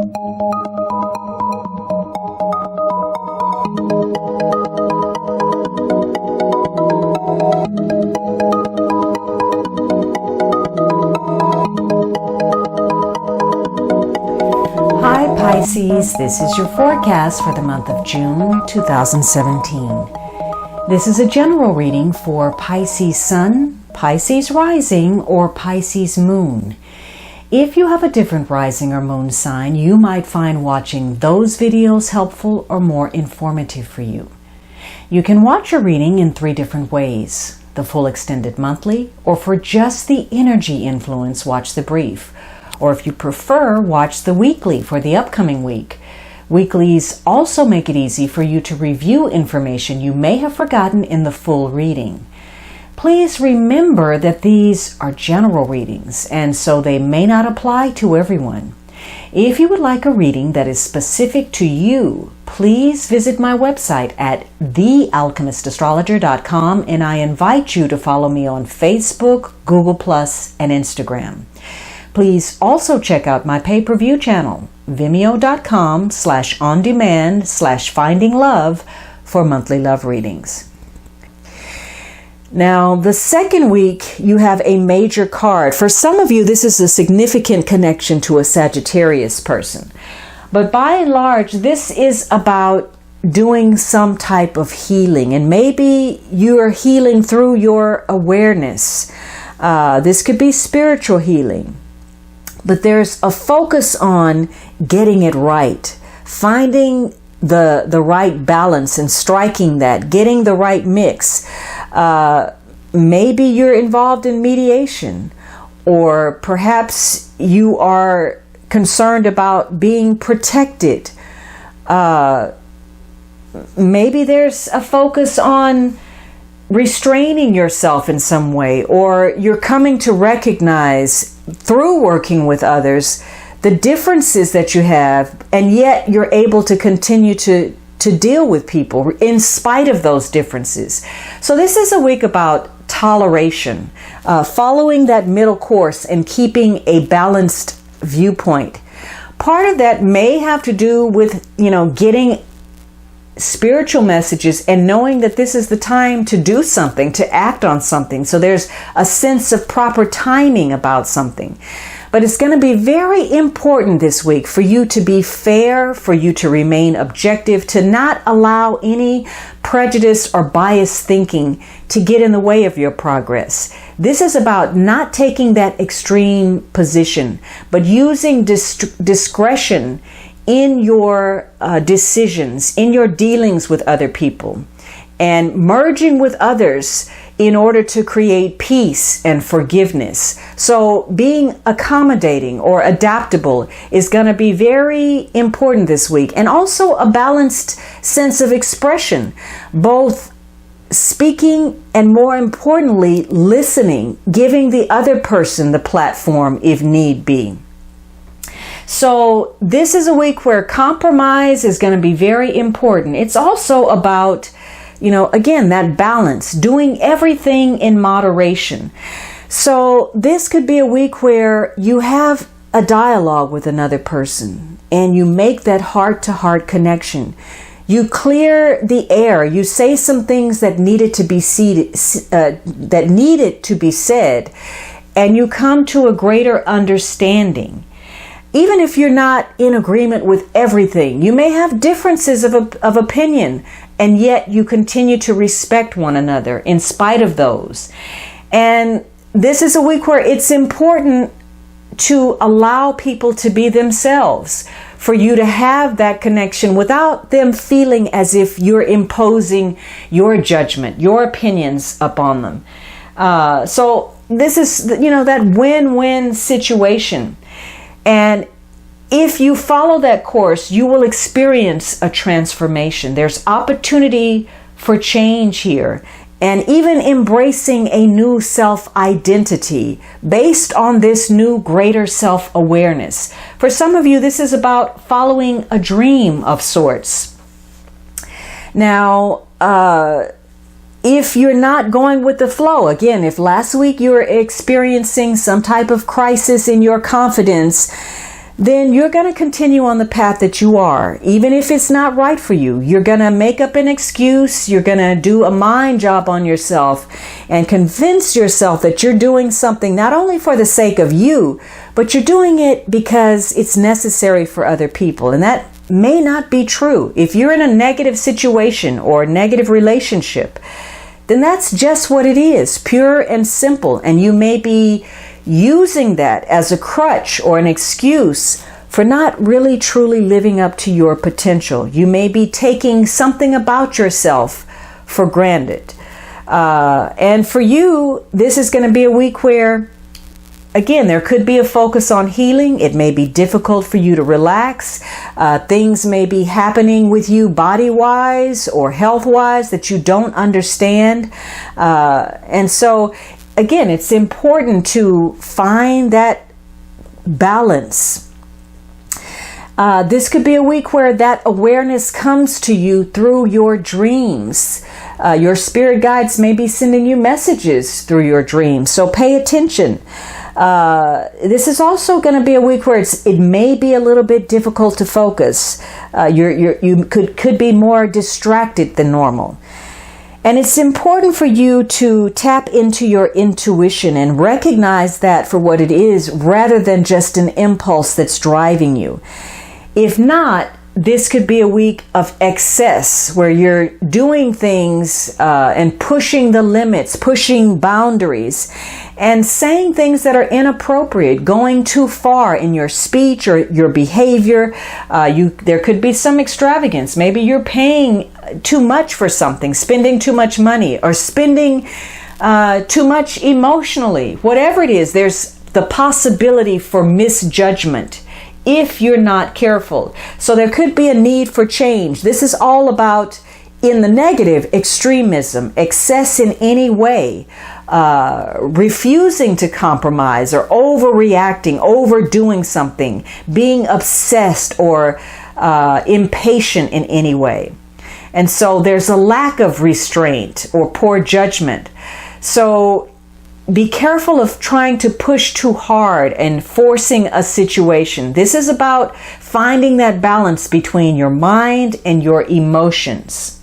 Hi Pisces, this is your forecast for the month of June 2017. This is a general reading for Pisces Sun, Pisces Rising, or Pisces Moon. If you have a different rising or moon sign, you might find watching those videos helpful or more informative for you. You can watch your reading in 3 different ways: the full extended monthly, or for just the energy influence, watch the brief. Or if you prefer, watch the weekly for the upcoming week. Weeklies also make it easy for you to review information you may have forgotten in the full reading. Please remember that these are general readings, and so they may not apply to everyone. If you would like a reading that is specific to you, please visit my website at thealchemistastrologer.com, and I invite you to follow me on Facebook, Google+, and Instagram. Please also check out my pay-per-view channel, vimeo.com/on-demand/finding-love for monthly love readings. Now, the second week, you have a major card. For some of you, this is a significant connection to a Sagittarius person. But by and large, this is about doing some type of healing. And maybe you are healing through your awareness. This could be spiritual healing. But there's a focus on getting it right, finding the right balance and striking that, getting the right mix. Maybe you're involved in mediation, or perhaps you are concerned about being protected. Maybe there's a focus on restraining yourself in some way, or you're coming to recognize through working with others the differences that you have, and yet you're able to continue to deal with people in spite of those differences. So this is a week about toleration, following that middle course and keeping a balanced viewpoint. Part of that may have to do with, getting spiritual messages and knowing that this is the time to do something, to act on something. So there's a sense of proper timing about something. But it's going to be very important this week for you to be fair, for you to remain objective, to not allow any prejudice or biased thinking to get in the way of your progress. This is about not taking that extreme position, but using discretion in your decisions, in your dealings with other people, and merging with others in order to create peace and forgiveness. So being accommodating or adaptable is going to be very important this week. And also a balanced sense of expression, both speaking and, more importantly, listening, giving the other person the platform if need be. So this is a week where compromise is going to be very important. It's also about, again, that balance, doing everything in moderation. So this could be a week where you have a dialogue with another person and you make that heart-to-heart connection. You clear the air. You say some things that needed to be said, and you come to a greater understanding. Even if you're not in agreement with everything, you may have differences of opinion, and yet you continue to respect one another in spite of those. And this is a week where it's important to allow people to be themselves, for you to have that connection without them feeling as if you're imposing your judgment, your opinions upon them. So this is, that win-win situation. And if you follow that course, you will experience a transformation. There's opportunity for change here, and even embracing a new self-identity based on this new greater self-awareness. For some of you, this is about following a dream of sorts. Now, if you're not going with the flow, again, if last week you were experiencing some type of crisis in your confidence, then you're going to continue on the path that you are, even if it's not right for you. You're going to make up an excuse. You're going to do a mind job on yourself and convince yourself that you're doing something not only for the sake of you, but you're doing it because it's necessary for other people. And that may not be true. If you're in a negative situation or a negative relationship, then that's just what it is, pure and simple. And you may be using that as a crutch or an excuse for not really truly living up to your potential. You may be taking something about yourself for granted. And for you, this is going to be a week where, again, there could be a focus on healing. It may be difficult for you to relax. Things may be happening with you body-wise or health-wise that you don't understand. And so, again, it's important to find that balance. This could be a week where that awareness comes to you through your dreams. Your spirit guides may be sending you messages through your dreams, so pay attention. This is also going to be a week where it may be a little bit difficult to focus. You could be more distracted than normal. And it's important for you to tap into your intuition and recognize that for what it is rather than just an impulse that's driving you. If not, this could be a week of excess where you're doing things and pushing the limits, pushing boundaries, and saying things that are inappropriate, going too far in your speech or your behavior. There could be some extravagance. Maybe you're paying too much for something, spending too much money, or spending too much emotionally. Whatever it is, there's the possibility for misjudgment if you're not careful. So there could be a need for change. This is all about, in the negative, extremism, excess in any way, refusing to compromise or overreacting, overdoing something, being obsessed or impatient in any way. And so there's a lack of restraint or poor judgment. So be careful of trying to push too hard and forcing a situation. This is about finding that balance between your mind and your emotions.